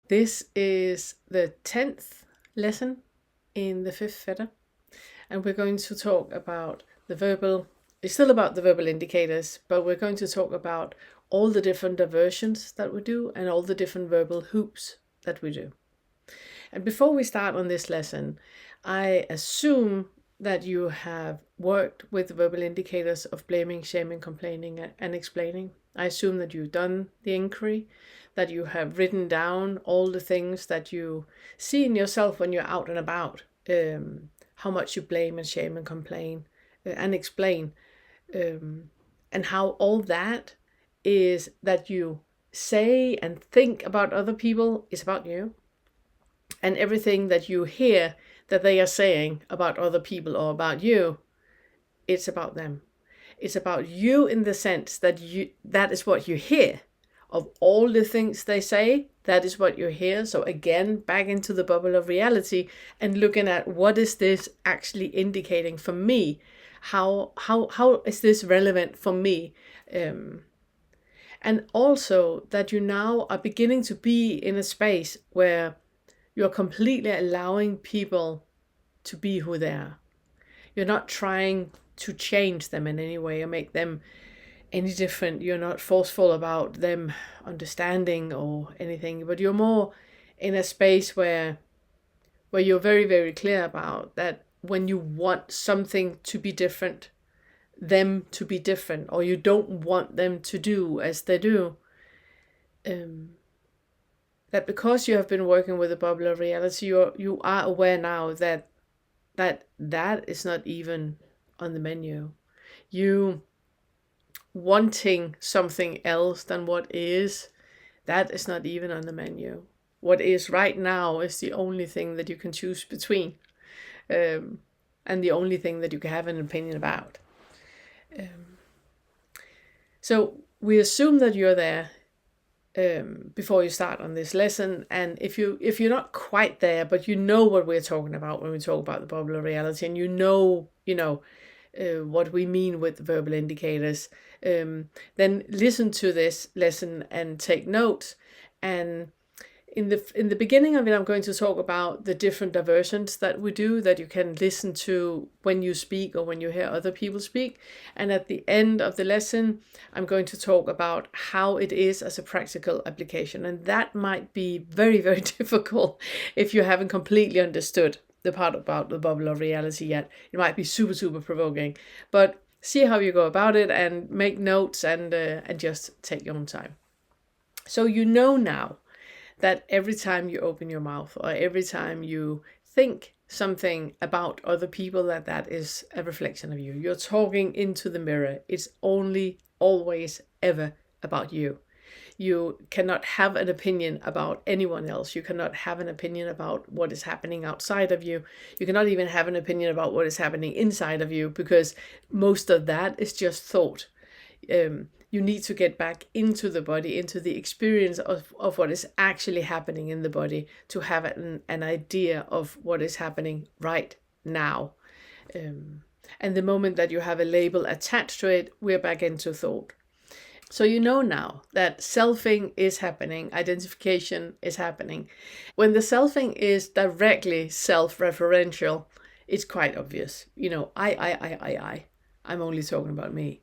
This is the 10th lesson in the 5th Fetter, and we're going to talk about it's still about the verbal indicators, but we're going to talk about all the different diversions that we do and all the different verbal hoops that we do. And before we start on this lesson, I assume that you have worked with the verbal indicators of blaming, shaming, complaining, and explaining. I assume that you've done the inquiry, that you have written down all the things that you see in yourself when you're out and about, how much you blame and shame and complain and explain, and how all that is that you say and think about other people is about you, and everything that you hear that they are saying about other people or about you, it's about them. It's about you in the sense that that is what you hear. Of all the things they say, that is what you hear. So again, back into the bubble of reality and looking at what is this actually indicating for me? How is this relevant for me? And also that you now are beginning to be in a space where you're completely allowing people to be who they are. You're not trying to change them in any way or make them any different. You're not forceful about them understanding or anything, but you're more in a space where you're very, very clear about that when you want something to be different, them to be different, or you don't want them to do as they do, that because you have been working with the bubble of reality, you are aware now that is not even on the menu. You wanting something else than what is, that is not even on the menu. What is right now is the only thing that you can choose between, and the only thing that you can have an opinion about. So we assume that you're there before you start on this lesson, and if you're not quite there, but you know what we're talking about when we talk about the bubble of reality, and you know what we mean with verbal indicators, then listen to this lesson and take notes. And in the beginning of it, I'm going to talk about the different diversions that we do that you can listen to when you speak or when you hear other people speak. And at the end of the lesson, I'm going to talk about how it is as a practical application. And that might be very, very difficult if you haven't completely understood the part about the bubble of reality yet. It might be super, super provoking. But see how you go about it and make notes and just take your own time. So you know now that every time you open your mouth or every time you think something about other people, that is a reflection of you. You're talking into the mirror. It's only, always, ever about you. You cannot have an opinion about anyone else. You cannot have an opinion about what is happening outside of you. You cannot even have an opinion about what is happening inside of you, because most of that is just thought. You need to get back into the body, into the experience of what is actually happening in the body, to have an idea of what is happening right now. And the moment that you have a label attached to it, we're back into thought. So you know now that selfing is happening, identification is happening. When the selfing is directly self-referential, it's quite obvious. I'm only talking about me.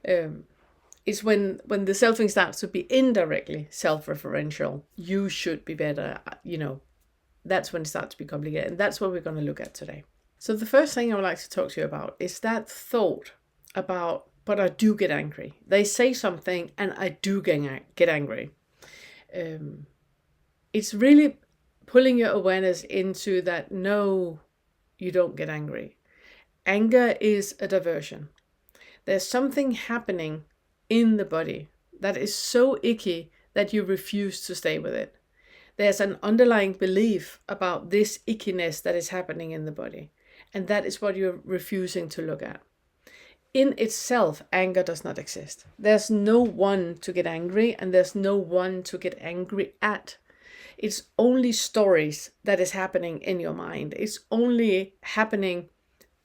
It's when the selfing starts to be indirectly self-referential, you should be better, that's when it starts to be complicated. And that's what we're going to look at today. So the first thing I would like to talk to you about is that thought about, but I do get angry. They say something and I do get angry. It's really pulling your awareness into that, no, you don't get angry. Anger is a diversion. There's something happening in the body that is so icky that you refuse to stay with it. There's an underlying belief about this ickiness that is happening in the body, and that is what you're refusing to look at. In itself, anger does not exist. There's no one to get angry, and there's no one to get angry at. It's only stories that is happening in your mind. It's only happening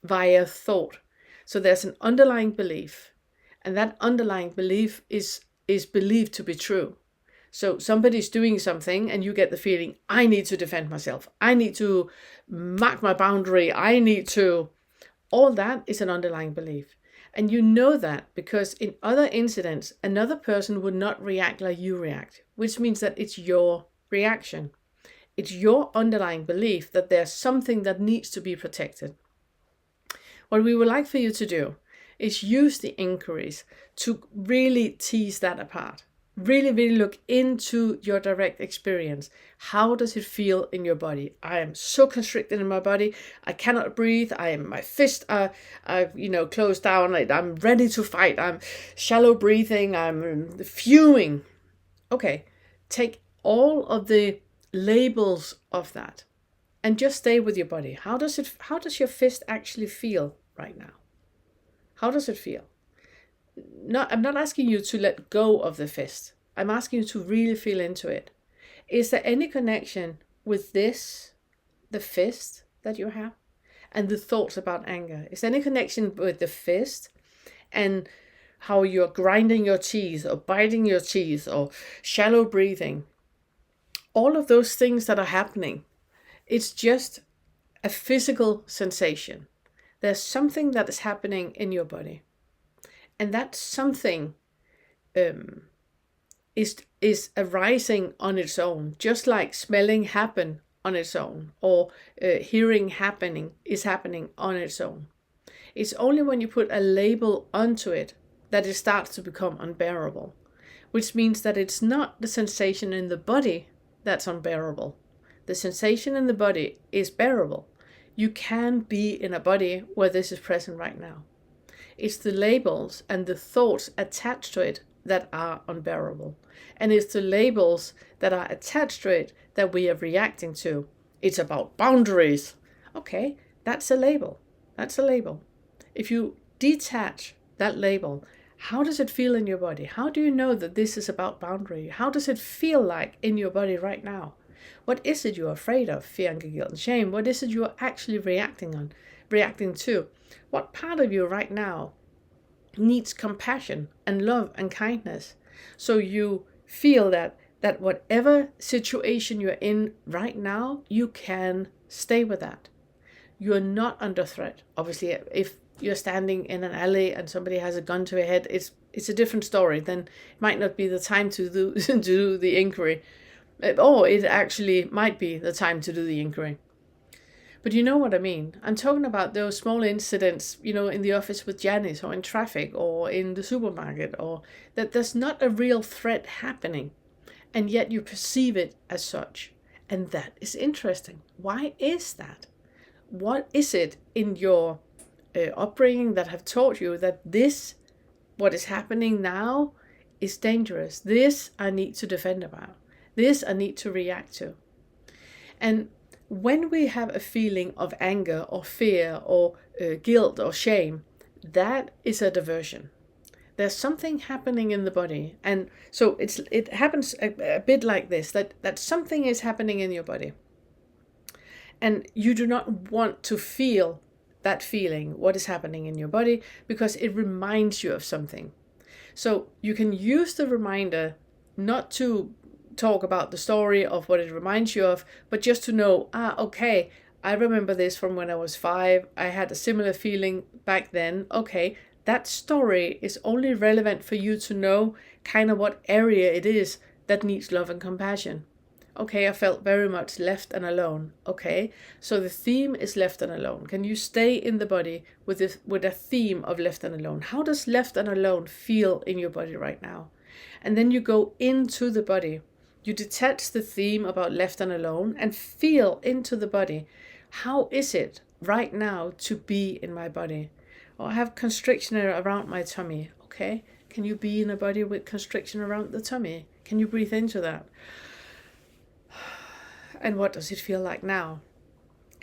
via thought. So there's an underlying belief, and that underlying belief is believed to be true. So somebody's doing something and you get the feeling, I need to defend myself. I need to mark my boundary. I need to. All that is an underlying belief. And you know that because in other incidents, another person would not react like you react, which means that it's your reaction. It's your underlying belief that there's something that needs to be protected. What we would like for you to do is use the inquiries to really tease that apart. Really, really look into your direct experience. How does it feel in your body? I am so constricted in my body. I cannot breathe. My fists are closed down. I'm ready to fight. I'm shallow breathing. I'm fuming. Okay, take all of the labels of that and just stay with your body. How does your fist actually feel right now? How does it feel? I'm not asking you to let go of the fist. I'm asking you to really feel into it. Is there any connection with this, the fist that you have, and the thoughts about anger? Is there any connection with the fist and how you're grinding your teeth or biting your teeth or shallow breathing? All of those things that are happening, it's just a physical sensation. There's something that is happening in your body. And that something is arising on its own, just like smelling happen on its own, or hearing is happening on its own. It's only when you put a label onto it that it starts to become unbearable, which means that it's not the sensation in the body that's unbearable. The sensation in the body is bearable. You can be in a body where this is present right now. It's the labels and the thoughts attached to it that are unbearable. And it's the labels that are attached to it that we are reacting to. It's about boundaries. Okay, that's a label. That's a label. If you detach that label, how does it feel in your body? How do you know that this is about boundary? How does it feel like in your body right now? What is it you're afraid of? Fear, anger, guilt, and shame. What is it you're actually reacting to? What part of you right now needs compassion and love and kindness? So you feel that whatever situation you're in right now, you can stay with that. You're not under threat. Obviously, if you're standing in an alley and somebody has a gun to your head, it's a different story. Then it might not be the time to do the inquiry. Or it actually might be the time to do the inquiry. But you know what I mean. I'm talking about those small incidents, in the office with Janice or in traffic or in the supermarket, or that there's not a real threat happening. And yet you perceive it as such. And that is interesting. Why is that? What is it in your upbringing that have taught you that what is happening now, is dangerous? This I need to defend about. This I need to react to. And when we have a feeling of anger or fear or guilt or shame, that is a diversion. There's something happening in the body. And so it happens a bit like this, that something is happening in your body. And you do not want to feel that feeling, what is happening in your body, because it reminds you of something. So you can use the reminder not to talk about the story of what it reminds you of, but just to know, okay, I remember this from when I was 5. I had a similar feeling back then. Okay, that story is only relevant for you to know kind of what area it is that needs love and compassion. Okay, I felt very much left and alone. Okay, so the theme is left and alone. Can you stay in the body with a theme of left and alone? How does left and alone feel in your body right now? And then you go into the body. You detach the theme about left and alone and feel into the body. How is it right now to be in my body? I have constriction around my tummy. Okay, can you be in a body with constriction around the tummy? Can you breathe into that? And what does it feel like now?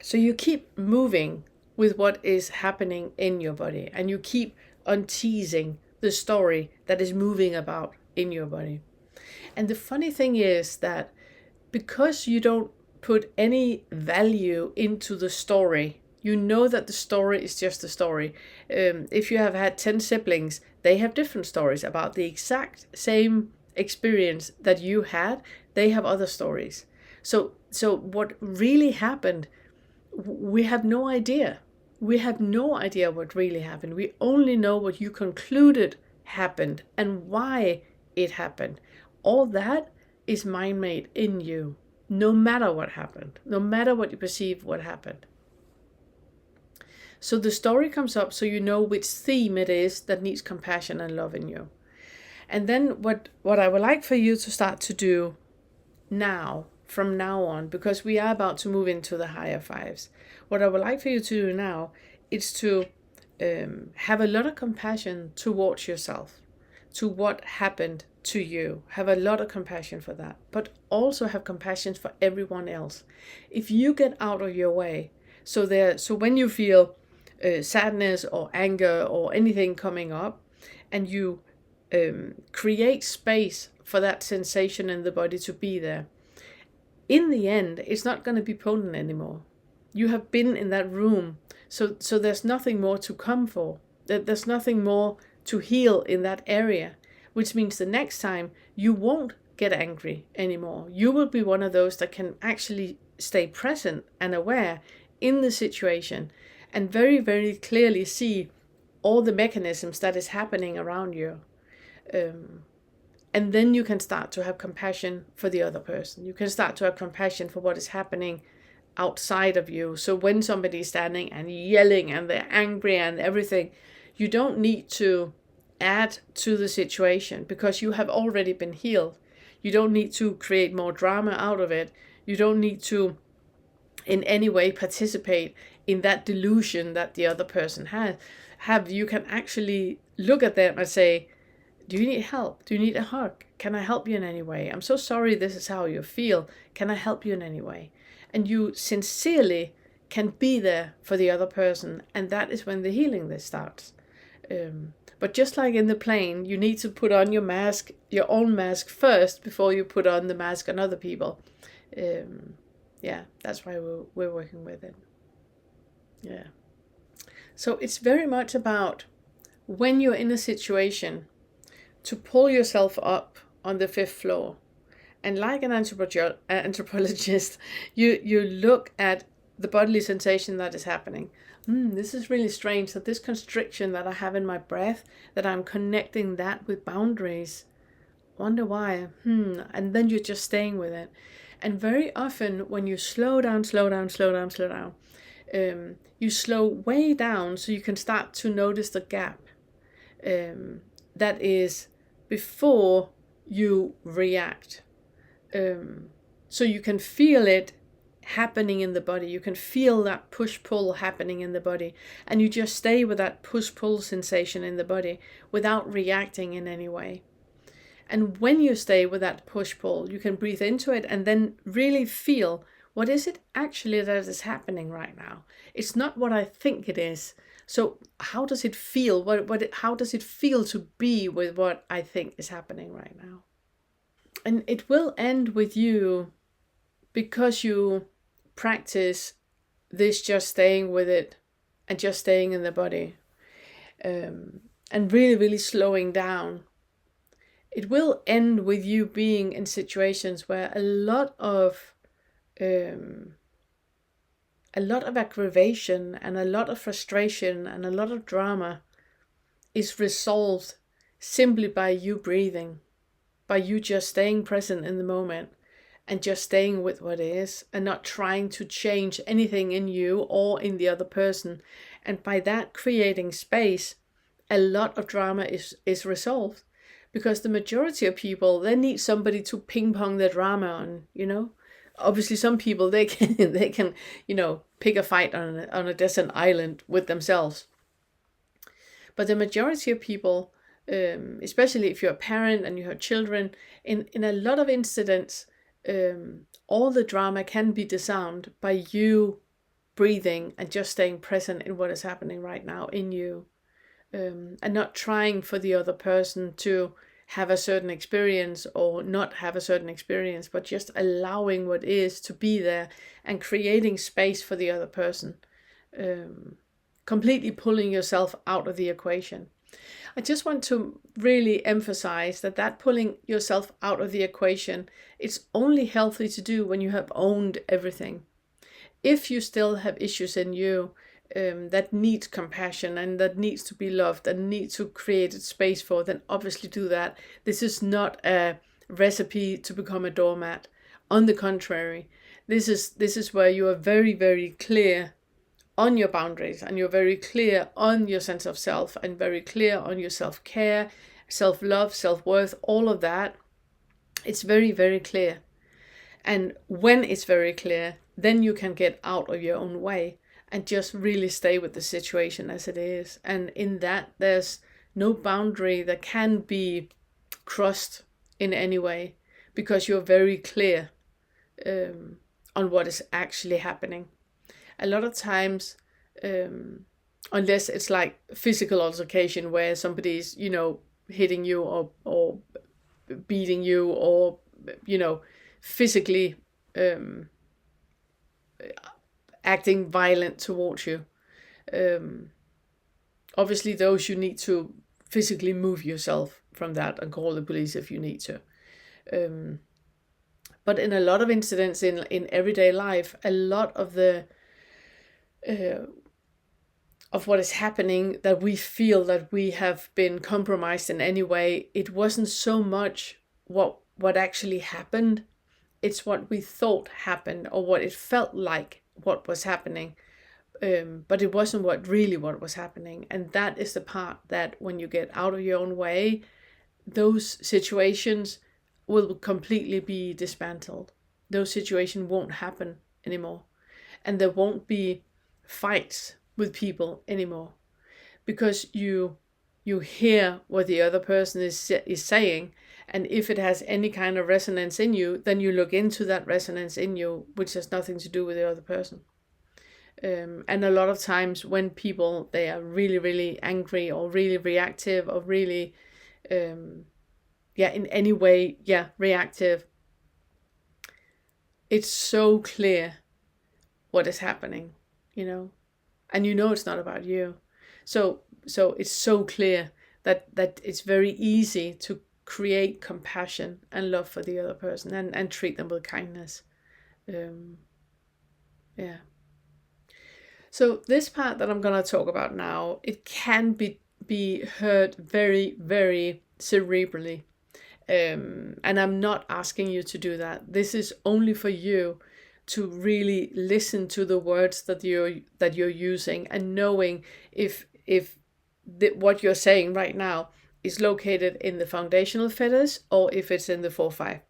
So you keep moving with what is happening in your body, and you keep unteasing the story that is moving about in your body. And the funny thing is that because you don't put any value into the story, you know that the story is just a story. If you have had 10 siblings, they have different stories about the exact same experience that you had, they have other stories. So what really happened, we have no idea. We have no idea what really happened. We only know what you concluded happened and why it happened. All that is mind made in you, no matter what happened, no matter what you perceive what happened. So the story comes up so you know which theme it is that needs compassion and love in you. And then what I would like for you to start to do now, from now on, because we are about to move into the higher fives, what I would like for you to do now is to have a lot of compassion towards yourself, to what happened to you. Have a lot of compassion for that, but also have compassion for everyone else. If you get out of your way, so when you feel sadness or anger or anything coming up, and you create space for that sensation in the body to be there, in the end, it's not going to be potent anymore. You have been in that room, so there's nothing more to come for. There's nothing more to heal in that area, which means the next time you won't get angry anymore. You will be one of those that can actually stay present and aware in the situation and very, very clearly see all the mechanisms that is happening around you. And then you can start to have compassion for the other person. You can start to have compassion for what is happening outside of you. So when somebody is standing and yelling and they're angry and everything, you don't need to add to the situation because you have already been healed. You don't need to create more drama out of it. You don't need to in any way participate in that delusion that the other person has. You can actually look at them and say, do you need help? Do you need a hug? Can I help you in any way? I'm so sorry this is how you feel. Can I help you in any way? And you sincerely can be there for the other person. And that is when the healing starts. But just like in the plane, you need to put on your mask, your own mask first before you put on the mask on other people. Yeah, that's why we're working with it. Yeah. So it's very much about when you're in a situation to pull yourself up on the 5th floor. And like an anthropologist, you look at the bodily sensation that is happening. This is really strange, that this constriction that I have in my breath, that I'm connecting that with boundaries. Wonder why. And then you're just staying with it. And very often when you slow down, you slow way down so you can start to notice the gap. That is before you react. So you can feel it happening in the body. You can feel that push-pull happening in the body. And you just stay with that push-pull sensation in the body without reacting in any way. And when you stay with that push-pull, you can breathe into it and then really feel, what is it actually that is happening right now? It's not what I think it is. So how does it feel? How does it feel to be with what I think is happening right now? And it will end with you, because you practice this just staying with it and just staying in the body, and really, really slowing down. It will end with you being in situations where a lot of aggravation and a lot of frustration and a lot of drama is resolved simply by you breathing, by you just staying present in the moment and just staying with what is and not trying to change anything in you or in the other person. And by that creating space, a lot of drama is resolved, because the majority of people, they need somebody to ping pong the drama on, Obviously, some people, they can pick a fight on a desert island with themselves. But the majority of people, especially if you're a parent and you have children, in a lot of incidents, all the drama can be disarmed by you breathing and just staying present in what is happening right now in you, and not trying for the other person to have a certain experience or not have a certain experience, but just allowing what is to be there and creating space for the other person, completely pulling yourself out of the equation. I just want to really emphasize that pulling yourself out of the equation, it's only healthy to do when you have owned everything. If you still have issues in you that need compassion and that needs to be loved and need to create a space for, then obviously do that. This is not a recipe to become a doormat. On the contrary, this is where you are very, very clear on your boundaries, and you're very clear on your sense of self, and very clear on your self-care, self-love, self-worth, all of that. It's very, very clear. And when it's very clear, then you can get out of your own way and just really stay with the situation as it is. And in that, there's no boundary that can be crossed in any way, because you're very clear on what is actually happening. A lot of times, unless it's like physical altercation where somebody's, hitting you or beating you or, physically acting violent towards you. Obviously, those you need to physically move yourself from that and call the police if you need to. But in a lot of incidents in everyday life, a lot of the of what is happening, that we feel that we have been compromised in any way, it wasn't so much what actually happened. It's what we thought happened, or what it felt like what was happening. But it wasn't what was happening. And that is the part that when you get out of your own way, those situations will completely be dismantled. Those situations won't happen anymore. And there won't be fights with people anymore, because you hear what the other person is saying, and if it has any kind of resonance in you, then you look into that resonance in you, which has nothing to do with the other person. And a lot of times when people, they are really, really angry or really reactive or really in any way reactive, it's so clear what is happening, and it's not about you. So it's so clear that it's very easy to create compassion and love for the other person and treat them with kindness. So this part that I'm going to talk about now, it can be heard very, very cerebrally. And I'm not asking you to do that. This is only for you to really listen to the words that you're using, and knowing if what you're saying right now is located in the foundational fetters or if it's in the 4-5.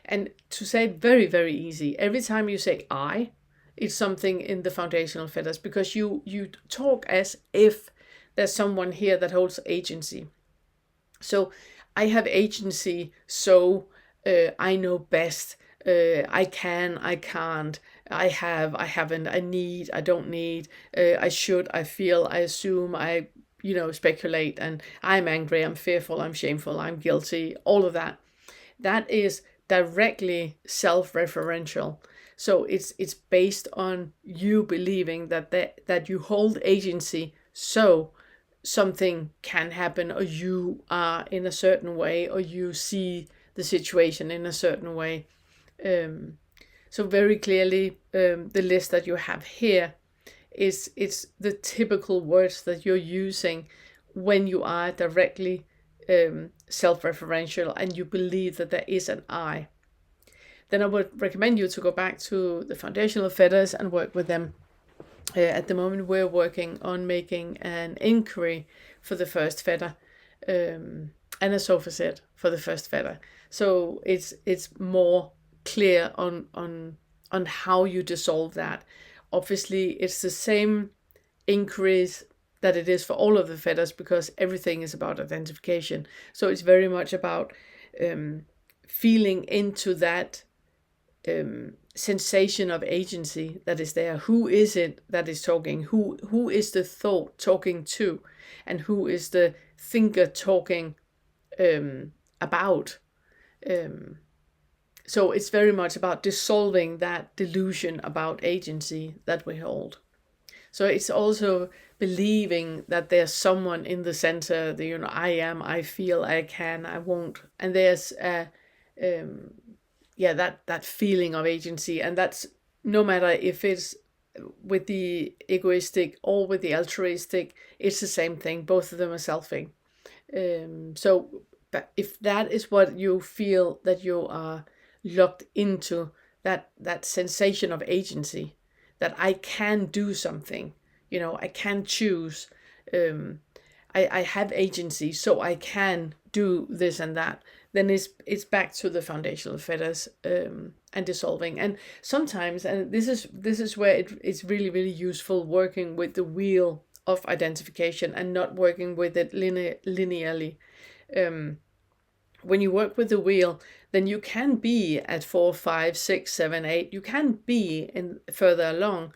And to say it very, very easy, every time you say I, it's something in the foundational fetters, because you talk as if there's someone here that holds agency. So I have agency, so I know best. I can, I can't, I have, I haven't, I need, I don't need, I should, I feel, I assume, I, speculate, and I'm angry, I'm fearful, I'm shameful, I'm guilty, all of that. That is directly self-referential. So it's based on you believing that you hold agency, so something can happen, or you are in a certain way, or you see the situation in a certain way. So very clearly, the list that you have here it's the typical words that you're using when you are directly self-referential and you believe that there is an I. Then I would recommend you to go back to the foundational fetters and work with them. At the moment, we're working on making an inquiry for the first fetter and a sofa set for the first fetter. So it's more clear on how you dissolve that. Obviously, it's the same inquiries that it is for all of the fetters, because everything is about identification. So it's very much about feeling into that sensation of agency that is there. Who is it that is talking? Who is the thought talking to? And who is the thinker talking about? So it's very much about dissolving that delusion about agency that we hold. So it's also believing that there's someone in the center, that, I am, I feel, I can, I won't. And there's um, that feeling of agency. And that's no matter if it's with the egoistic or with the altruistic, it's the same thing. Both of them are selfing. So but if that is what you feel that you are locked into, that sensation of agency, that I can do something, I can choose, um, I have agency, so I can do this and that, then it's back to the foundational fetters, and dissolving. And sometimes, and this is where it's really really useful working with the wheel of identification and not working with it linearly. Um, when you work with the wheel, then you can be at 4, 5, 6, 7, 8. You can be in further along,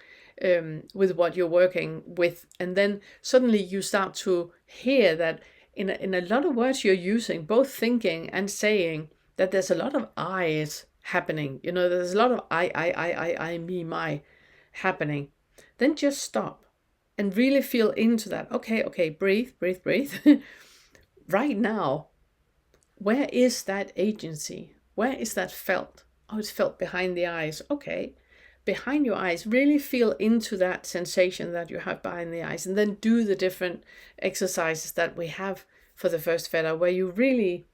with what you're working with, and then suddenly you start to hear that in a lot of words you're using, both thinking and saying, that there's a lot of I's happening. There's a lot of I, me, my happening. Then just stop and really feel into that. Okay, breathe, breathe, breathe. Right now, where is that agency? Where is that felt? Oh, it's felt behind the eyes. Okay. Behind your eyes, really feel into that sensation that you have behind the eyes, and then do the different exercises that we have for the first fetter, where you really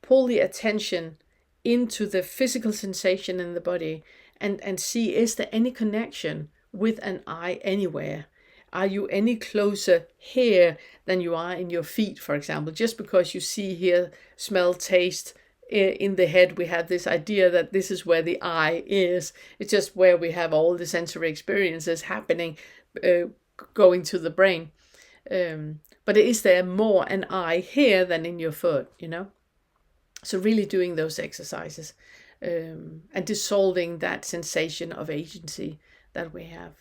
pull the attention into the physical sensation in the body, and see, is there any connection with an eye anywhere? Are you any closer here than you are in your feet, for example? Just because you see, hear, smell, taste, in the head, we have this idea that this is where the eye is. It's just where we have all the sensory experiences happening, going to the brain. But is there more an eye here than in your foot, So really doing those exercises, and dissolving that sensation of agency that we have.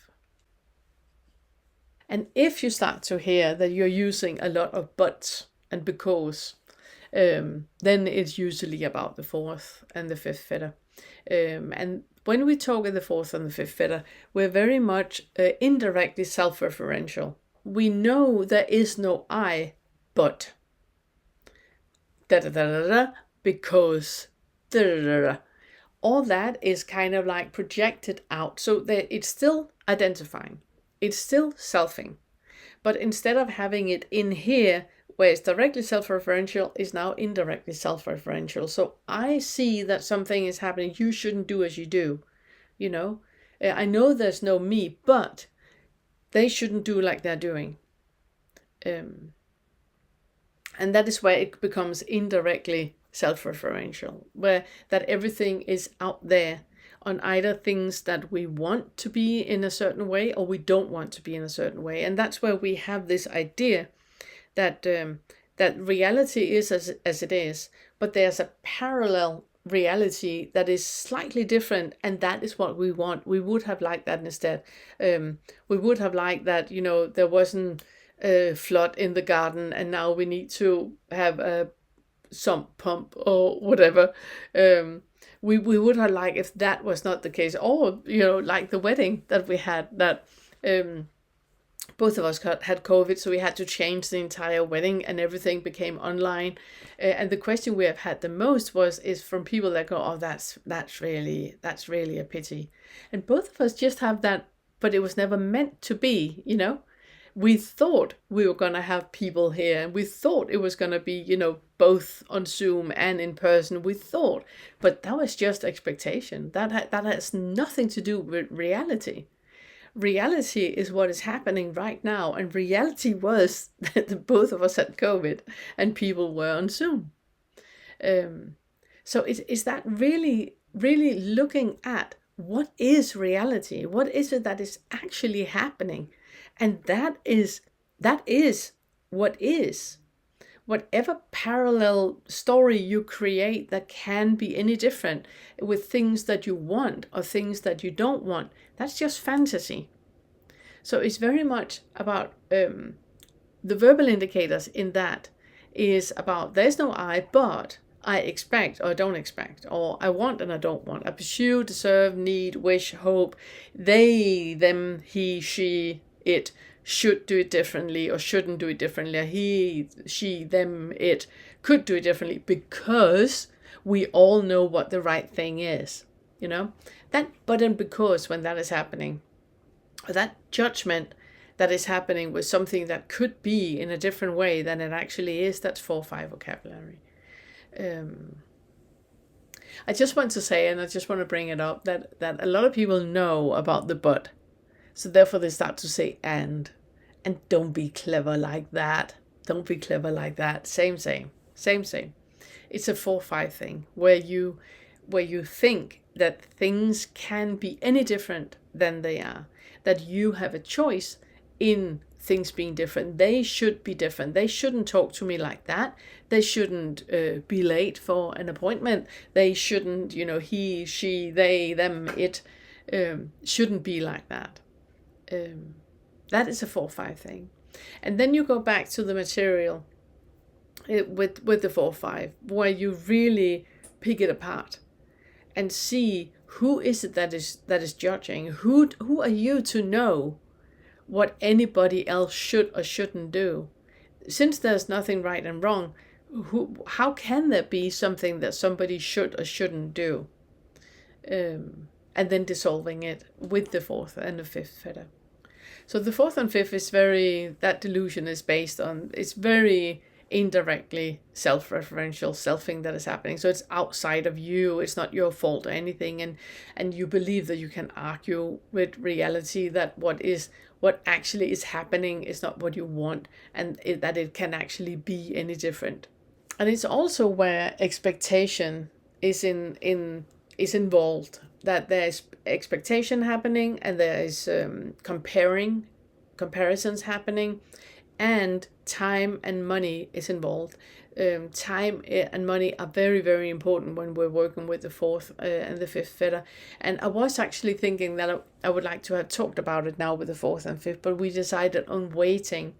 And if you start to hear that you're using a lot of buts and because, then it's usually about the fourth and the fifth fetter. And when we talk in the fourth and the fifth fetter, we're very much indirectly self-referential. We know there is no I, but da da da da da, because da da da da. All that is kind of like projected out, so that it's still identifying. It's still selfing. But instead of having it in here, where it's directly self-referential, is now indirectly self-referential. So I see that something is happening. You shouldn't do as you do. I know there's no me, but they shouldn't do like they're doing. And that is where it becomes indirectly self-referential, where that everything is out there on either things that we want to be in a certain way or we don't want to be in a certain way. And that's where we have this idea that that reality is as it is, but there's a parallel reality that is slightly different, and that is what we want. We would have liked that instead. We would have liked that, there wasn't a flood in the garden and now we need to have a sump pump or whatever. We would have liked if that was not the case, or like the wedding that we had, that both of us had COVID, so we had to change the entire wedding and everything became online. And the question we have had the most is from people that go, oh, that's really a pity. And both of us just have that, but it was never meant to be. We thought we were going to have people here, and we thought it was going to be, both on Zoom and in person. We thought, but that was just expectation. That has nothing to do with reality. Reality is what is happening right now, and reality was that both of us had COVID and people were on Zoom. So is that really, really looking at what is reality? What is it that is actually happening? And that is what is. Whatever parallel story you create that can be any different with things that you want or things that you don't want, that's just fantasy. So it's very much about the verbal indicators in that is about there's no I, but I expect or don't expect, or I want and I don't want. I pursue, deserve, need, wish, hope. They, them, he, she, it should do it differently or shouldn't do it differently. Or he, she, them, it could do it differently because we all know what the right thing is. You know? But and because when that is happening, that judgment that is happening with something that could be in a different way than it actually is, that's 4-5 vocabulary. I just want to say, and I just want to bring it up, that a lot of people know about the but. So therefore they start to say and don't be clever like that. Don't be clever like that. Same. It's a 4-5 thing where you think that things can be any different than they are. That you have a choice in things being different. They should be different. They shouldn't talk to me like that. They shouldn't be late for an appointment. They shouldn't, he, she, they, them, it shouldn't be like that. That is a 4-5 thing. And then you go back to the material with the 4-5, where you really pick it apart and see who is it that is judging. Who are you to know what anybody else should or shouldn't do? Since there's nothing right and wrong, how can there be something that somebody should or shouldn't do? And then dissolving it with the 4th and the 5th fetter. So the 4th and 5th is that delusion is based on, it's very indirectly self-referential, self-thing that is happening. So it's outside of you, it's not your fault or anything, and you believe that you can argue with reality that what actually is happening is not what you want, and that it can actually be any different. And it's also where expectation is involved, that there's expectation happening and there is comparisons happening, and time and money is involved. Time and money are very, very important when we're working with the 4th and the 5th fetter. And I was actually thinking that I would like to have talked about it now with the 4th and 5th, but we decided on waiting.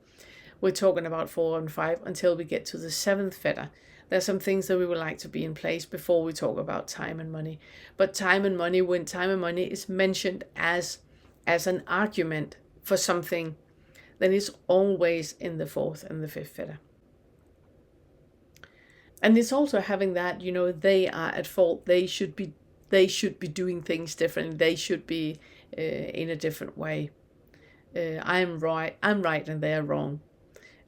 We're talking about 4 and 5 until we get to the 7th fetter. There's some things that we would like to be in place before we talk about time and money. But time and money, when time and money is mentioned as an argument for something, then it's always in the 4th and the 5th fetter. And it's also having that, they are at fault. They should be doing things differently. They should be in a different way. I'm right and they're wrong.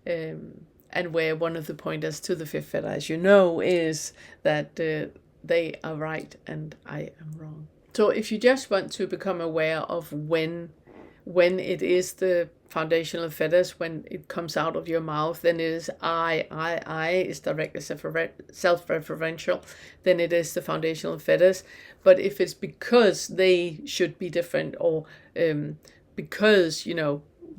And where one of the pointers to the 5th fetter, as you know, is that they are right and I am wrong. So if you just want to become aware of when it is the foundational fetters, when it comes out of your mouth, then it is I is directly self-referential, then it is the foundational fetters. But if it's because they should be different, or because,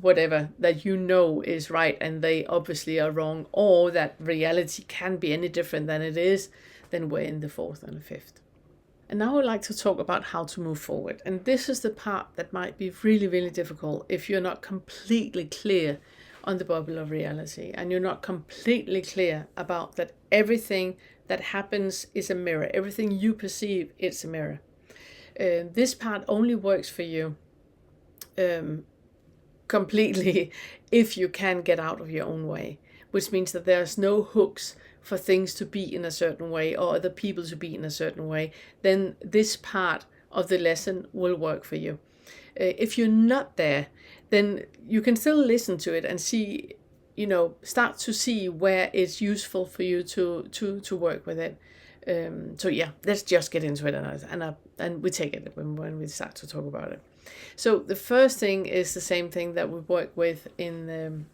whatever that is right and they obviously are wrong, or that reality can be any different than it is, then we're in the 4th and the 5th. And now I would like to talk about how to move forward. And this is the part that might be really, really difficult if you're not completely clear on the bubble of reality, and you're not completely clear about that everything that happens is a mirror. Everything you perceive, it's a mirror. This part only works for you completely if you can get out of your own way, which means that there's no hooks for things to be in a certain way or other people to be in a certain way. Then this part of the lesson will work for you. If you're not there, then you can still listen to it and see, start to see where it's useful for you to work with it. So yeah, let's just get into it, and we take it when we start to talk about it. So the first thing is the same thing that we work with in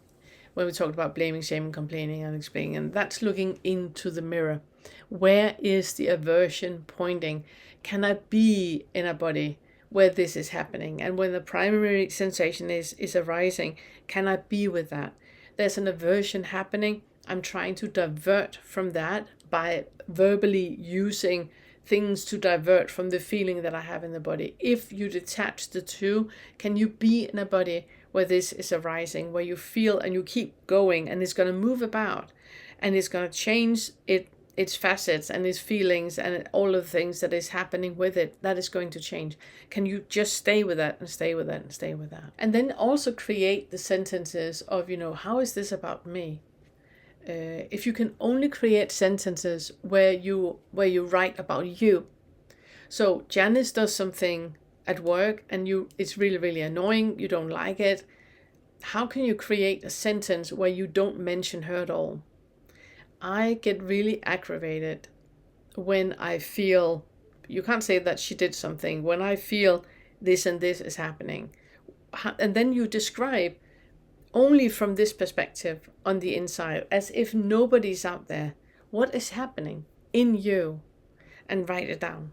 when we talked about blaming, shaming, complaining, and explaining, and that's looking into the mirror. Where is the aversion pointing? Can I be in a body where this is happening? And when the primary sensation is arising, can I be with that? There's an aversion happening. I'm trying to divert from that by verbally using things to divert from the feeling that I have in the body. If you detach the two, can you be in a body where this is arising, where you feel and you keep going, and it's going to move about and it's going to change it its facets and its feelings and all of the things that is happening with it, that is going to change. Can you just stay with that and stay with that and stay with that? And then also create the sentences of, how is this about me? If you can only create sentences where you write about you. So Janice does something at work and it's really, really annoying, you don't like it. How can you create a sentence where you don't mention her at all? I get really aggravated when I feel, you can't say that she did something, when I feel this and this is happening. And then you describe only from this perspective on the inside, as if nobody's out there. What is happening in you? And write it down.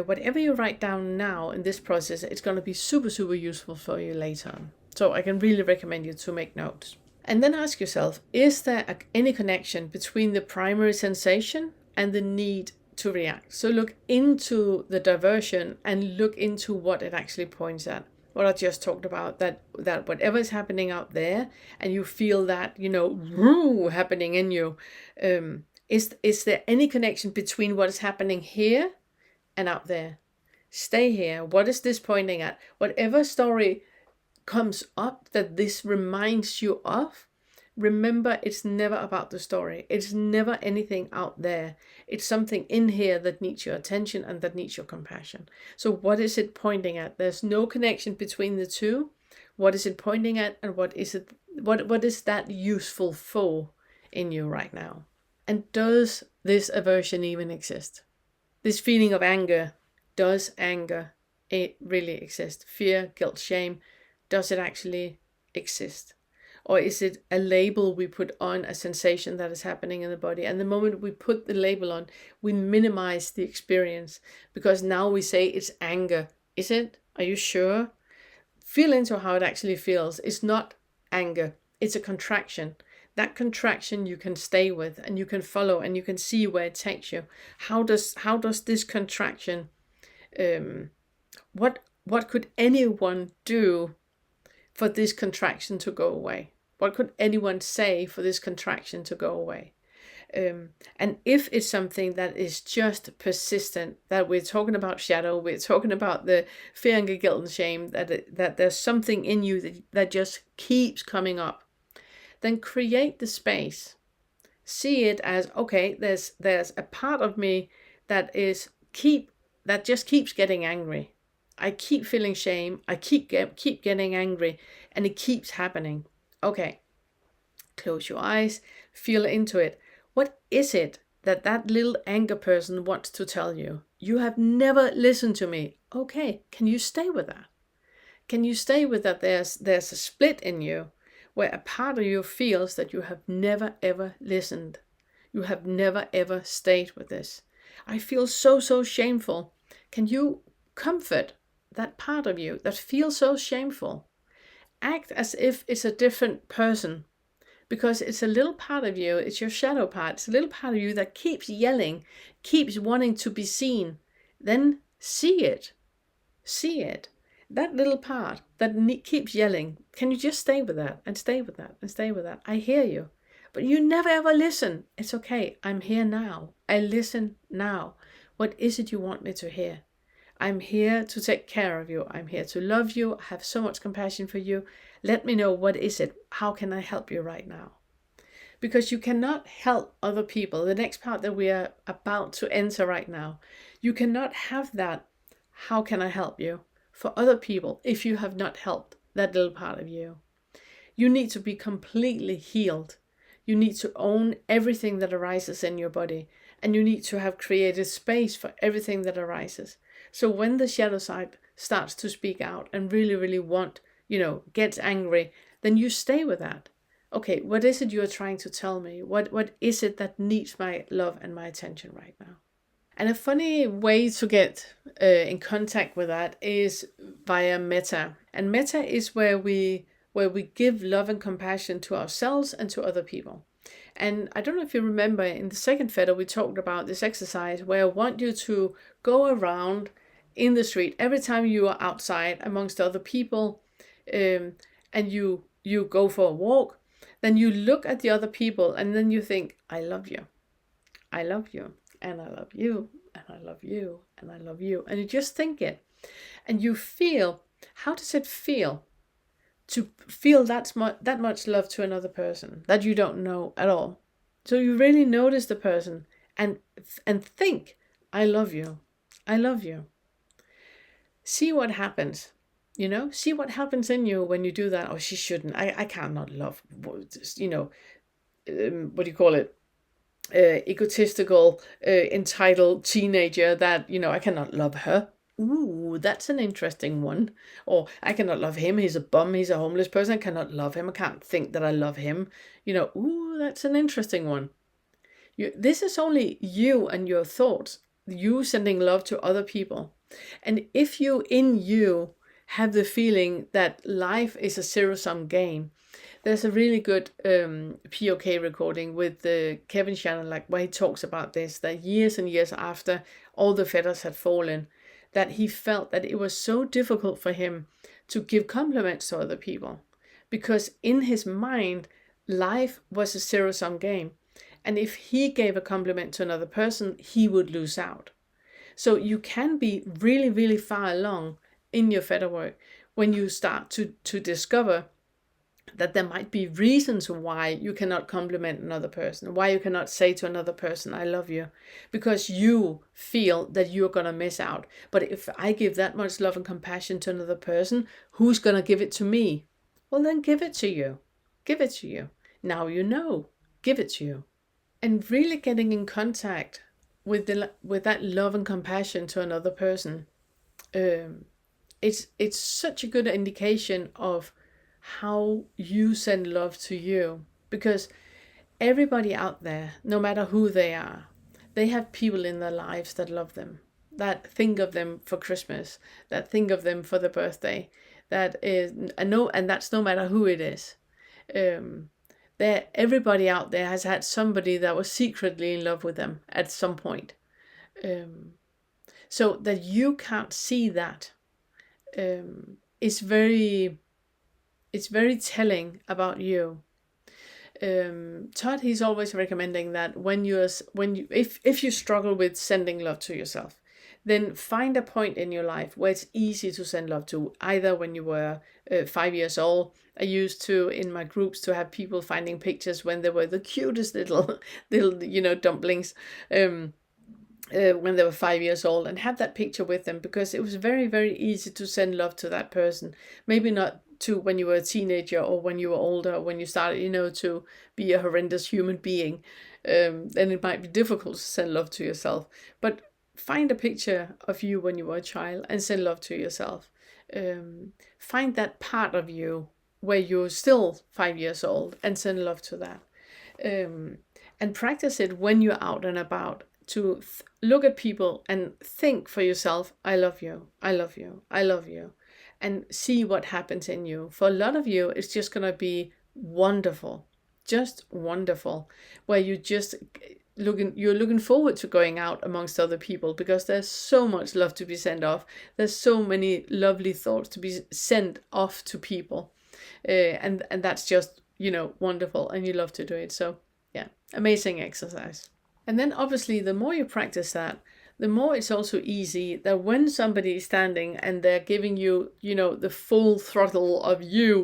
Whatever you write down now in this process, it's going to be super, super useful for you later on. So I can really recommend you to make notes. And then ask yourself, is there any connection between the primary sensation and the need to react? So look into the diversion and look into what it actually points at. What I just talked about, that whatever is happening out there and you feel that, happening in you, is there any connection between what is happening here and out there? Stay here. What is this pointing at? Whatever story comes up that this reminds you of, remember, it's never about the story. It's never anything out there. It's something in here that needs your attention and that needs your compassion. So what is it pointing at? There's no connection between the two. What is it pointing at, and what is that useful for in you right now? And does this aversion even exist? This feeling of anger, does anger really exist? Fear, guilt, shame, does it actually exist? Or is it a label we put on a sensation that is happening in the body? And the moment we put the label on, we minimize the experience, because now we say it's anger. Is it? Are you sure? Feel into how it actually feels. It's not anger. It's a contraction. That contraction you can stay with and you can follow and you can see where it takes you. How does this contraction, what could anyone do for this contraction to go away? What could anyone say for this contraction to go away? And if it's something that is just persistent, that we're talking about shadow, we're talking about the fear, anger, guilt, and shame, that there's something in you that just keeps coming up, then create the space. See it as, okay, there's a part of me that just keeps getting angry. I keep feeling shame. I keep getting angry, and it keeps happening. Okay, close your eyes, feel into it. What is it that little anger person wants to tell you? You have never listened to me. Okay, can you stay with that? Can you stay with that? There's a split in you where a part of you feels that you have never ever listened. You have never ever stayed with this. I feel so shameful. Can you comfort that part of you that feels so shameful? Act as if it's a different person, because it's a little part of you, it's your shadow part, it's a little part of you that keeps yelling, keeps wanting to be seen. Then see it. That little part that keeps yelling, can you just stay with that and stay with that and stay with that? I hear you, but you never ever listen. It's okay. I'm here now. I listen now. What is it you want me to hear? I'm here to take care of you. I'm here to love you. I have so much compassion for you. Let me know, what is it? How can I help you right now? Because you cannot help other people. The next part that we are about to enter right now, you cannot have that, how can I help you, for other people if you have not helped that little part of you. You need to be completely healed. You need to own everything that arises in your body, and you need to have created space for everything that arises. So when the shadow side starts to speak out and really want, gets angry, then you stay with that. Okay, what is it you're trying to tell me? What is it that needs my love and my attention right now? And a funny way to get in contact with that is via metta. And metta is where we give love and compassion to ourselves and to other people. And I don't know if you remember, in the second Fetter, we talked about this exercise where I want you to go around in the street every time you are outside amongst other people, and you go for a walk. Then you look at the other people and then you think, I love you. I love you, and I love you, and I love you, and I love you. And you just think it. And you feel, how does it feel to feel that much love to another person that you don't know at all? So you really notice the person and think, I love you. I love you. See what happens. See what happens in you when you do that. Oh, she shouldn't. I cannot love, what do you call it? Egotistical, entitled teenager that, I cannot love her. Ooh, that's an interesting one. Or I cannot love him. He's a bum. He's a homeless person. I cannot love him. I can't think that I love him. Ooh, that's an interesting one. This is only you and your thoughts, you sending love to other people. And if in you have the feeling that life is a zero-sum game, there's a really good POK recording with Kevin Shannon, where he talks about this, that years and years after all the fetters had fallen, that he felt that it was so difficult for him to give compliments to other people. Because in his mind, life was a zero-sum game. And if he gave a compliment to another person, he would lose out. So you can be really, really far along in your fetter work when you start to discover that there might be reasons why you cannot compliment another person, why you cannot say to another person, I love you, because you feel that you're going to miss out. But if I give that much love and compassion to another person, who's going to give it to me? Well, then give it to you. Give it to you. Now you know. Give it to you. And really getting in contact with that love and compassion to another person, it's such a good indication of how you send love to you. Because everybody out there, no matter who they are, they have people in their lives that love them, that think of them for Christmas, that think of them for their birthday, and that's no matter who it is. Everybody out there has had somebody that was secretly in love with them at some point. So that you can't see that is very telling about you. Todd, he's always recommending that if you struggle with sending love to yourself, then find a point in your life where it's easy to send love to, either when you were 5 years old. I used to, in my groups, to have people finding pictures when they were the cutest little dumplings, when they were 5 years old, and have that picture with them, because it was very, very easy to send love to that person. Maybe not to when you were a teenager or when you were older, when you started, to be a horrendous human being. Then it might be difficult to send love to yourself. But find a picture of you when you were a child and send love to yourself. Find that part of you where you're still 5 years old and send love to that. And practice it when you're out and about, to look at people and think for yourself, I love you, I love you, I love you. And see what happens in you. For a lot of you, it's just going to be wonderful. Just wonderful. Where you're looking forward to going out amongst other people, because there's so much love to be sent off. There's so many lovely thoughts to be sent off to people. And that's just, wonderful. And you love to do it. So yeah, amazing exercise. And then obviously the more you practice that, the more it's also easy that when somebody is standing and they're giving you, the full throttle of you,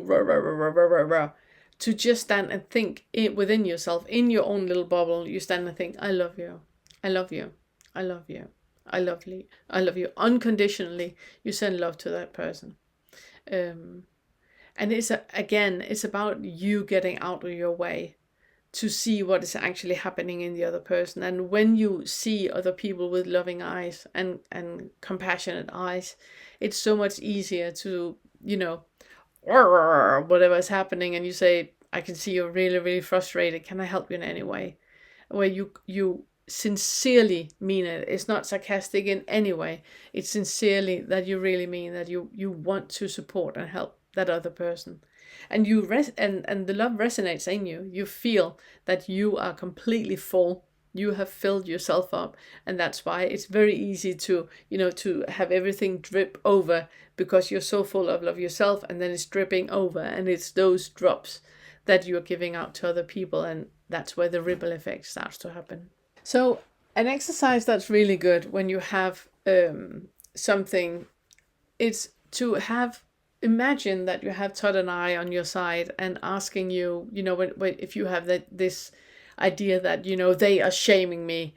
to just stand and think within yourself, in your own little bubble, you stand and think, I love you, I love you, I love you, I love you, I love you. Unconditionally, you send love to that person. And it's about you getting out of your way to see what is actually happening in the other person. And when you see other people with loving eyes and compassionate eyes, it's so much easier to, whatever is happening, and you say, I can see you're really, really frustrated. Can I help you in any way? Where you sincerely mean it. It's not sarcastic in any way. It's sincerely that you really mean that you want to support and help that other person. And and the love resonates in you. You feel that you are completely full. You have filled yourself up, and that's why it's very easy to have everything drip over, because you're so full of love yourself, and then it's dripping over, and it's those drops that you're giving out to other people, and that's where the ripple effect starts to happen. So an exercise that's really good when you have something, it's to have imagine that you have Todd and I on your side and asking you, when if you have this idea that they are shaming me,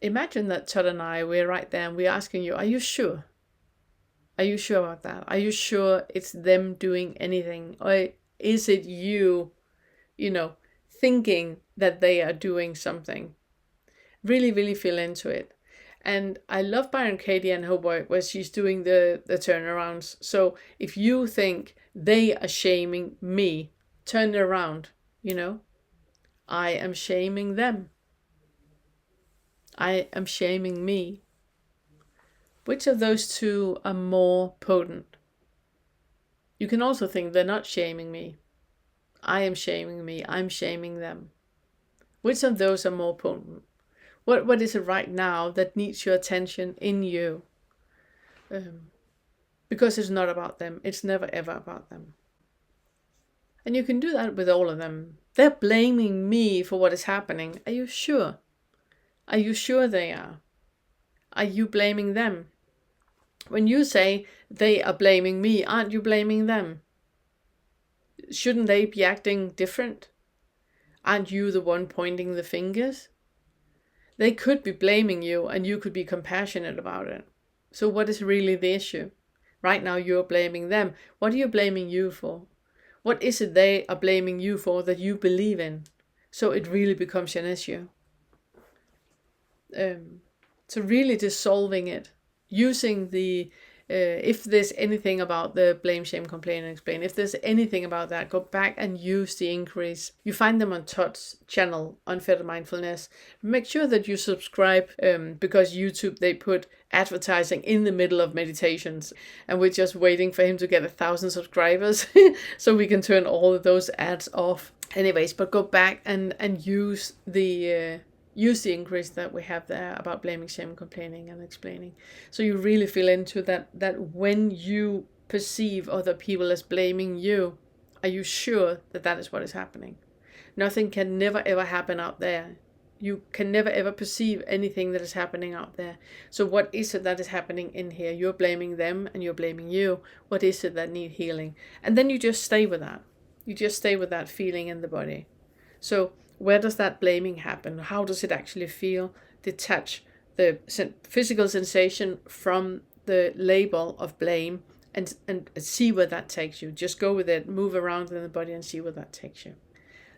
imagine that Todd and I, we're right there and we're asking you, are you sure? Are you sure about that? Are you sure it's them doing anything, or is it you, you know, thinking that they are doing something? Really, really feel into it. And I love Byron Katie and her work where she's doing the turnarounds. So if you think they are shaming me, turn it around, you know. I am shaming them. I am shaming me. Which of those two are more potent? You can also think they're not shaming me. I am shaming me. I'm shaming them. Which of those are more potent? What is it right now that needs your attention in you? Because it's not about them. It's never ever about them. And you can do that with all of them. They're blaming me for what is happening. Are you sure? Are you sure they are? Are you blaming them? When you say they are blaming me, aren't you blaming them? Shouldn't they be acting different? Aren't you the one pointing the fingers? They could be blaming you and you could be compassionate about it. So what is really the issue? Right now you're blaming them. What are you blaming you for? What is it they are blaming you for that you believe in? So it really becomes an issue. So really dissolving it, using the if there's anything about the blame, shame, complain, and explain, if there's anything about that, go back and use the inquiries. You find them on Todd's channel on Fetter Mindfulness. Make sure that you subscribe because YouTube, they put advertising in the middle of meditations and we're just waiting for him to get 1,000 subscribers so we can turn all of those ads off. Anyways, but go back and use the inquiries that we have there about blaming, shaming, complaining, and explaining. So you really feel into that when you perceive other people as blaming you, are you sure that that is what is happening? Nothing can never ever happen out there. You can never ever perceive anything that is happening out there. So what is it that is happening in here? You're blaming them and you're blaming you. What is it that need healing? And then you just stay with that. You just stay with that feeling in the body. So where does that blaming happen? How does it actually feel? Detach the physical sensation from the label of blame and see where that takes you. Just go with it, move around in the body and see where that takes you.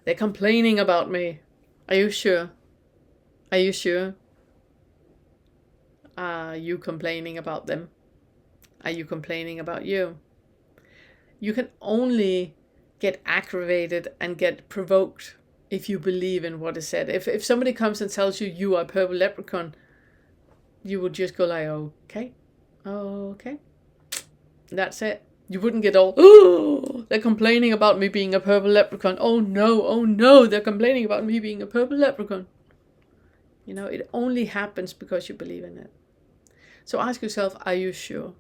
They're complaining about me. Are you sure? Are you sure? Are you complaining about them? Are you complaining about you? You can only get aggravated and get provoked if you believe in what is said. If somebody comes and tells you you are a purple leprechaun, you would just go like, okay. That's it. You wouldn't get all, oh, they're complaining about me being a purple leprechaun. Oh no, they're complaining about me being a purple leprechaun. It only happens because you believe in it. So ask yourself, are you sure?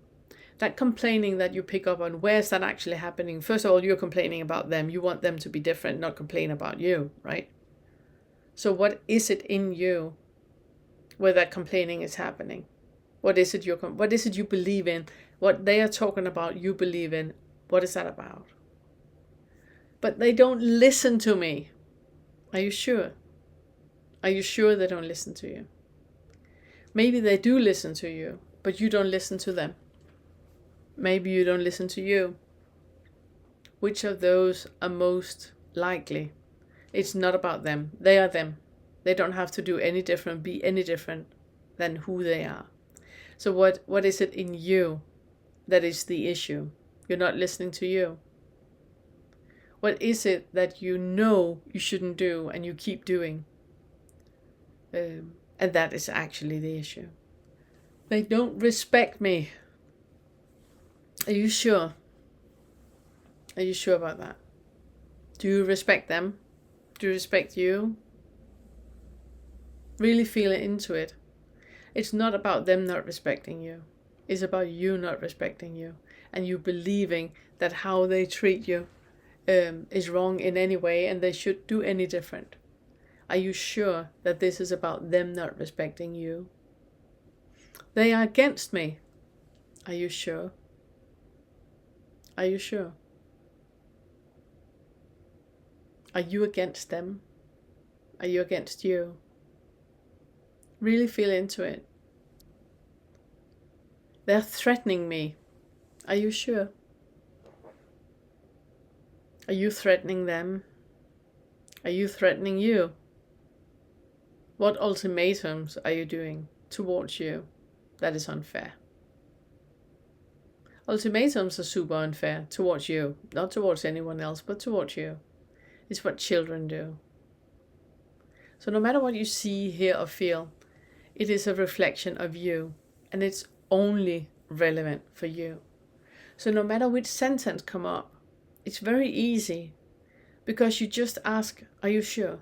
That complaining that you pick up on, where's that actually happening? First of all, you're complaining about them. You want them to be different, not complain about you, right? So what is it in you where that complaining is happening? What is it you believe in? What they are talking about, you believe in. What is that about? But they don't listen to me. Are you sure? Are you sure they don't listen to you? Maybe they do listen to you, but you don't listen to them. Maybe you don't listen to you. Which of those are most likely? It's not about them. They are them. They don't have to do any different, be any different than who they are. So what is it in you that is the issue? You're not listening to you. What is it that you know you shouldn't do and you keep doing? And that is actually the issue. They don't respect me. Are you sure? Are you sure about that? Do you respect them? Do you respect you? Really feel into it. It's not about them not respecting you. It's about you not respecting you. And you believing that how they treat you is wrong in any way and they should do any different. Are you sure that this is about them not respecting you? They are against me. Are you sure? Are you sure? Are you against them? Are you against you? Really feel into it. They're threatening me. Are you sure? Are you threatening them? Are you threatening you? What ultimatums are you doing towards you that is unfair? Ultimatums are super unfair towards you, not towards anyone else, but towards you. It's what children do. So no matter what you see, hear, or feel, it is a reflection of you, and it's only relevant for you. So no matter which sentence come up, it's very easy, because you just ask, are you sure?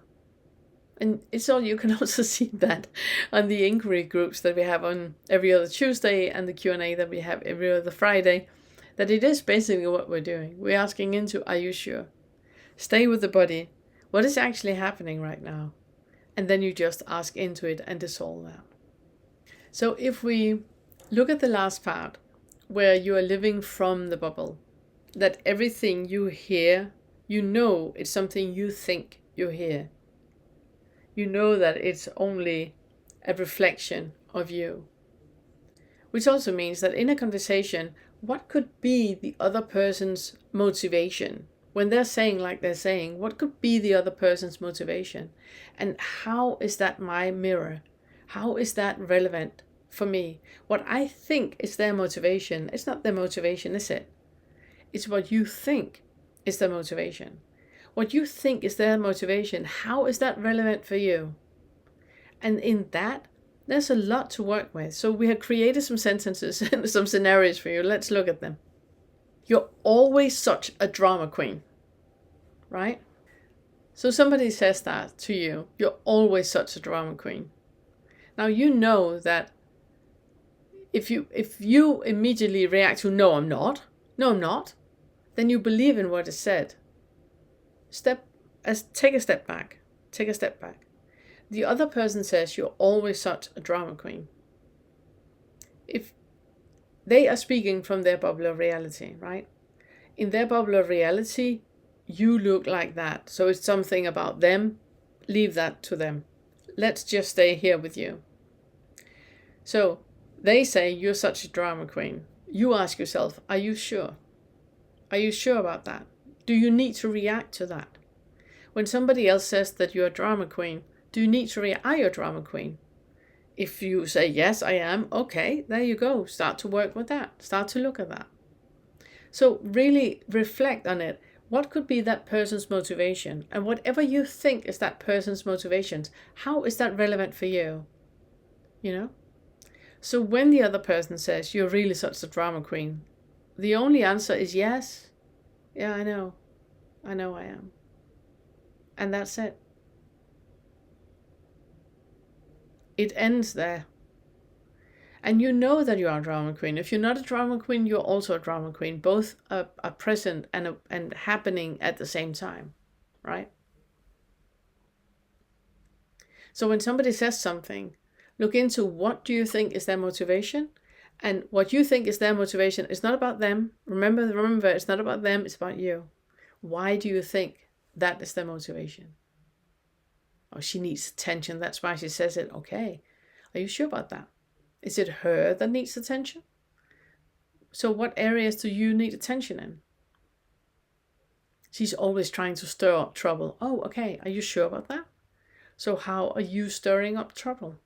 And it's all, you can also see that on the inquiry groups that we have on every other Tuesday and the Q&A that we have every other Friday, that it is basically what we're doing. We're asking into, are you sure? Stay with the body. What is actually happening right now? And then you just ask into it and dissolve that. So if we look at the last part, where you are living from the bubble, that everything you hear, you know it's something you think you hear. You know that it's only a reflection of you. Which also means that in a conversation, what could be the other person's motivation? When they're saying like they're saying, what could be the other person's motivation? And how is that my mirror? How is that relevant for me? What I think is their motivation, it's not their motivation, is it? It's what you think is their motivation. What you think is their motivation, how is that relevant for you? And in that, there's a lot to work with. So we have created some sentences and some scenarios for you. Let's look at them. You're always such a drama queen, right? So somebody says that to you, you're always such a drama queen. Now you know that if you immediately react to no, I'm not, then you believe in what is said. Take a step back. The other person says you're always such a drama queen. If they are speaking from their bubble of reality, right? In their bubble of reality, you look like that. So it's something about them. Leave that to them. Let's just stay here with you. So they say you're such a drama queen. You ask yourself, are you sure? Are you sure about that? Do you need to react to that? When somebody else says that you're a drama queen, do you need to react? Are you a drama queen? If you say, yes, I am, okay, there you go. Start to work with that. Start to look at that. So really reflect on it. What could be that person's motivation? And whatever you think is that person's motivations, how is that relevant for you? You know? So when the other person says, you're really such a drama queen, the only answer is yes. Yeah, I know. I know I am. And that's it. It ends there. And you know that you are a drama queen. If you're not a drama queen, you're also a drama queen. Both are present and happening at the same time, right? So when somebody says something, look into what do you think is their motivation? And what you think is their motivation is not about them. Remember, it's not about them, it's about you. Why do you think that is their motivation? Oh, she needs attention, that's why she says it. Okay, are you sure about that? Is it her that needs attention? So what areas do you need attention in? She's always trying to stir up trouble. Oh, okay, are you sure about that? So how are you stirring up trouble?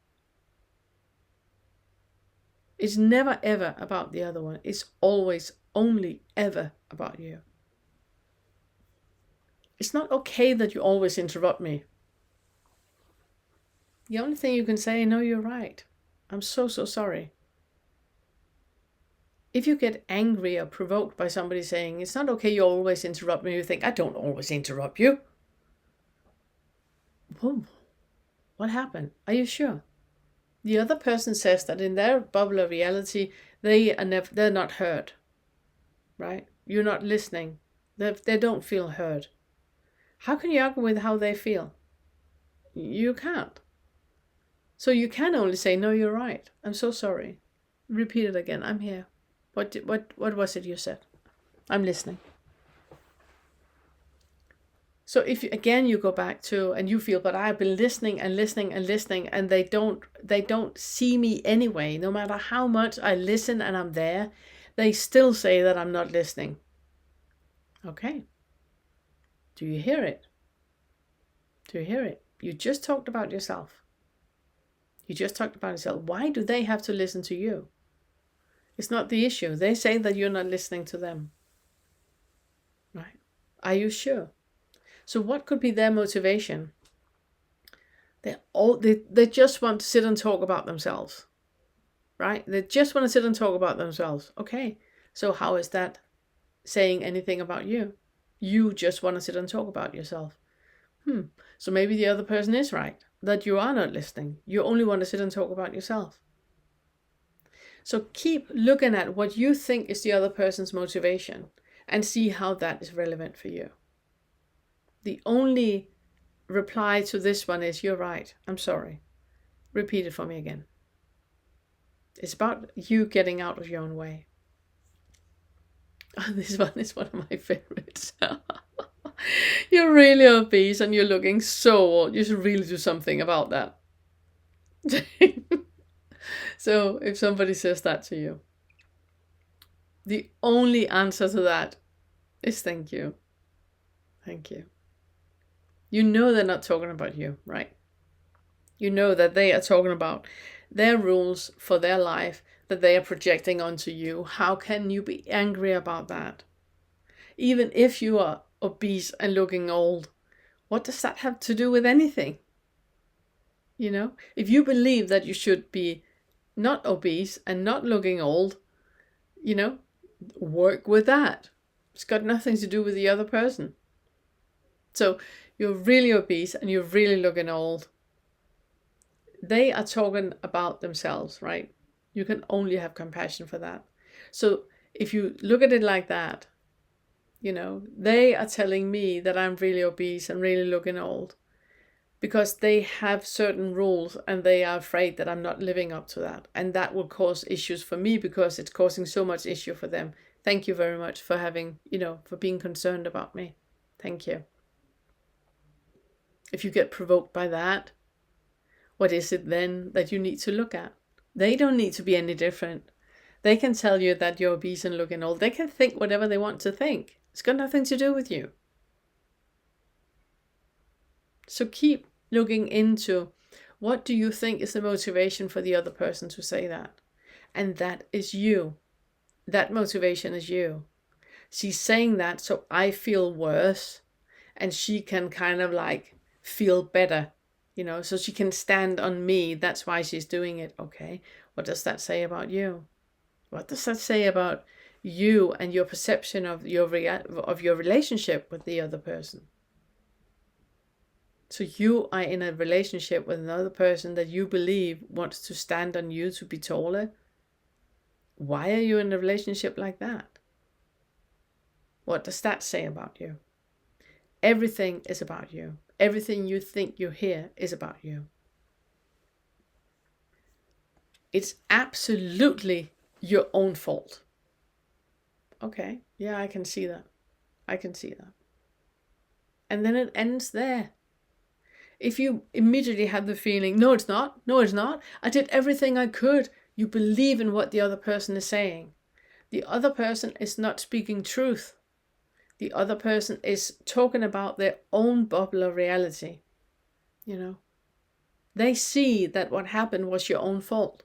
It's never ever about the other one. It's always only ever about you. It's not okay that you always interrupt me. The only thing you can say, no, you're right. I'm so sorry. If you get angry or provoked by somebody saying, it's not okay, you always interrupt me, you think, I don't always interrupt you. Whoa, what happened? Are you sure? The other person says that in their bubble of reality, they're not heard, right? You're not listening. They don't feel heard. How can you argue with how they feel? You can't. So you can only say, no, you're right. I'm so sorry. Repeat it again. I'm here. What was it you said? I'm listening. So if you, again you go back to and you feel, but I've been listening and listening and listening, and they don't see me anyway. No matter how much I listen and I'm there, they still say that I'm not listening. Okay. Do you hear it? Do you hear it? You just talked about yourself. You just talked about yourself. Why do they have to listen to you? It's not the issue. They say that you're not listening to them. Right? Are you sure? So what could be their motivation? They just want to sit and talk about themselves. Right? They just want to sit and talk about themselves. Okay. So how is that saying anything about you? You just want to sit and talk about yourself. So maybe the other person is right, that you are not listening. You only want to sit and talk about yourself. So keep looking at what you think is the other person's motivation and see how that is relevant for you. The only reply to this one is, you're right, I'm sorry. Repeat it for me again. It's about you getting out of your own way. Oh, this one is one of my favorites. You're really obese and you're looking so old. You should really do something about that. So if somebody says that to you, the only answer to that is thank you. Thank you. You know they're not talking about you, right? You know that they are talking about their rules for their life that they are projecting onto you. How can you be angry about that? Even if you are obese and looking old, what does that have to do with anything? You know, if you believe that you should be not obese and not looking old, you know, work with that. It's got nothing to do with the other person. So you're really obese and you're really looking old. They are talking about themselves, right? You can only have compassion for that. So if you look at it like that, you know, they are telling me that I'm really obese and really looking old because they have certain rules and they are afraid that I'm not living up to that. And that will cause issues for me because it's causing so much issue for them. Thank you very much for having, you know, for being concerned about me. Thank you. If you get provoked by that, what is it then that you need to look at? They don't need to be any different. They can tell you that you're obese and looking old. They can think whatever they want to think. It's got nothing to do with you. So keep looking into what do you think is the motivation for the other person to say that? And that is you. That motivation is you. She's saying that so I feel worse and she can kind of like feel better, you know, so she can stand on me. That's why she's doing it. Okay. What does that say about you? What does that say about you and your perception of your relationship with the other person? So you are in a relationship with another person that you believe wants to stand on you to be taller. Why are you in a relationship like that? What does that say about you? Everything is about you. Everything you think you hear is about you. It's absolutely your own fault. Okay, yeah, I can see that. I can see that. And then it ends there. If you immediately have the feeling, no, it's not, I did everything I could, you believe in what the other person is saying. The other person is not speaking truth. The other person is talking about their own bubble of reality. You know, they see that what happened was your own fault.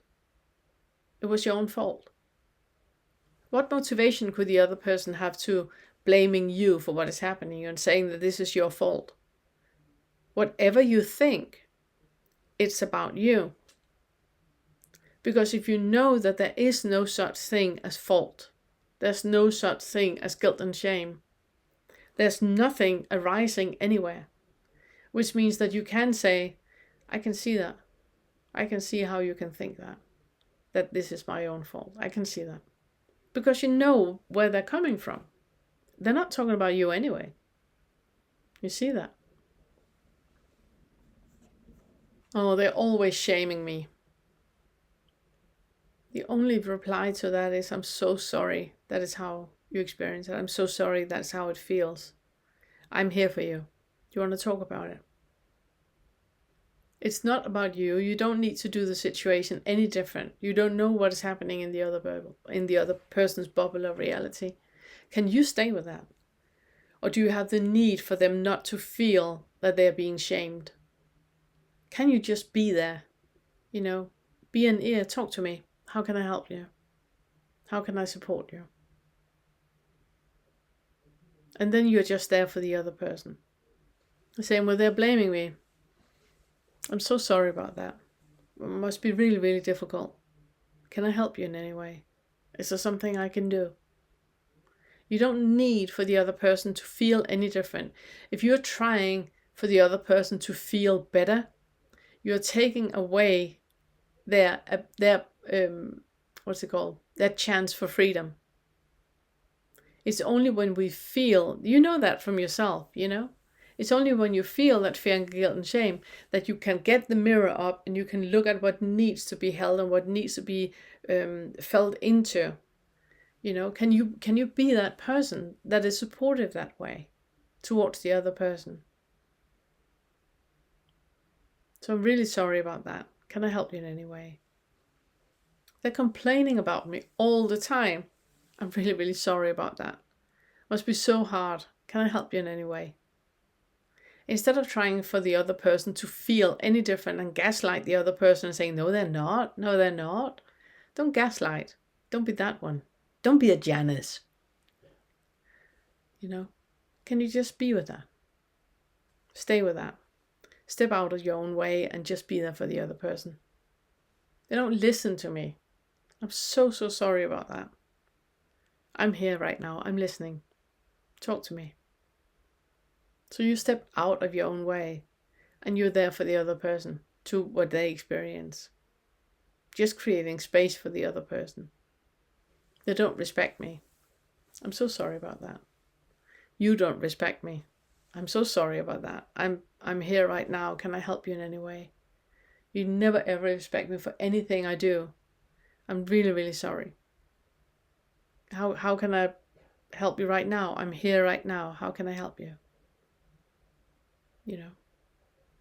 It was your own fault. What motivation could the other person have to blaming you for what is happening and saying that this is your fault? Whatever you think, it's about you. Because if you know that there is no such thing as fault, there's no such thing as guilt and shame, there's nothing arising anywhere, which means that you can say, I can see that. I can see how you can think that this is my own fault. I can see that. Because you know where they're coming from. They're not talking about you anyway. You see that? Oh, they're always shaming me. The only reply to that is, I'm so sorry. That is how you experience it. I'm so sorry. That's how it feels. I'm here for you. Do you want to talk about it? It's not about you. You don't need to do the situation any different. You don't know what is happening in the other bubble, in the other person's bubble of reality. Can you stay with that? Or do you have the need for them not to feel that they're being shamed? Can you just be there? You know, be an ear, talk to me. How can I help you? How can I support you? And then you're just there for the other person. Saying, well, they're blaming me. I'm so sorry about that. It must be really, really difficult. Can I help you in any way? Is there something I can do? You don't need for the other person to feel any different. If you're trying for the other person to feel better, you're taking away their what's it called? Their chance for freedom. It's only when we feel, you know that from yourself, you know? It's only when you feel that fear and guilt and shame that you can get the mirror up and you can look at what needs to be held and what needs to be felt into. You know, can you be that person that is supportive that way towards the other person? So I'm really sorry about that. Can I help you in any way? They're complaining about me all the time. I'm really, really sorry about that. Must be so hard. Can I help you in any way? Instead of trying for the other person to feel any different and gaslight the other person and saying, no, they're not. No, they're not. Don't gaslight. Don't be that one. Don't be a Janice. You know, can you just be with that? Stay with that. Step out of your own way and just be there for the other person. They don't listen to me. I'm so, so sorry about that. I'm here right now. I'm listening. Talk to me. So you step out of your own way and you're there for the other person, to what they experience. Just creating space for the other person. They don't respect me. I'm so sorry about that. You don't respect me. I'm so sorry about that. I'm here right now. Can I help you in any way? You never ever respect me for anything I do. I'm really, really sorry. How can I help you right now? I'm here right now. How can I help you? You know.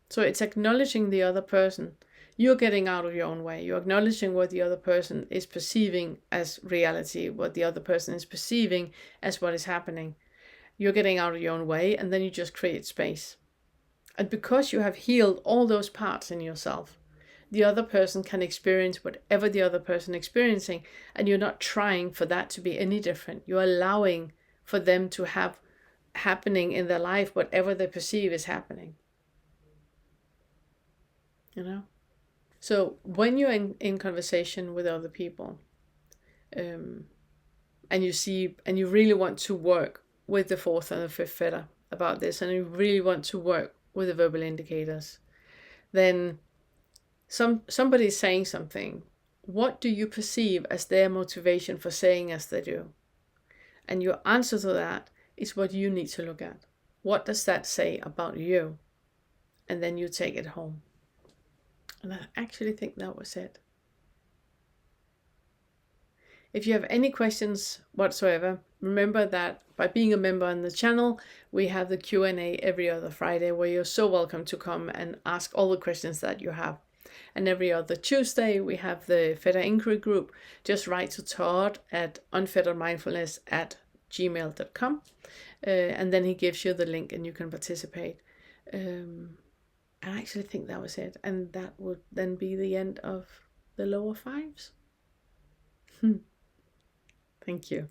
So it's acknowledging the other person. You're getting out of your own way. You're acknowledging what the other person is perceiving as reality, what the other person is perceiving as what is happening. You're getting out of your own way, and then you just create space. And because you have healed all those parts in yourself, the other person can experience whatever the other person is experiencing, and you're not trying for that to be any different. You're allowing for them to have happening in their life whatever they perceive is happening. You know? So when you're in conversation with other people, and you really want to work with the fourth and the fifth fetter about this, and you really want to work with the verbal indicators, then somebody's saying something. What do you perceive as their motivation for saying as they do? And your answer to that is what you need to look at. What does that say about you? And then you take it home. And I actually think that was it. If you have any questions whatsoever, remember that by being a member on the channel, we have the Q&A every other Friday where you're so welcome to come and ask all the questions that you have. And every other Tuesday, we have the Fetter Inquiry Group. Just write to Todd at unfettermindfulness@gmail.com. And then he gives you the link and you can participate. I actually think that was it. And that would then be the end of the lower fives. Thank you.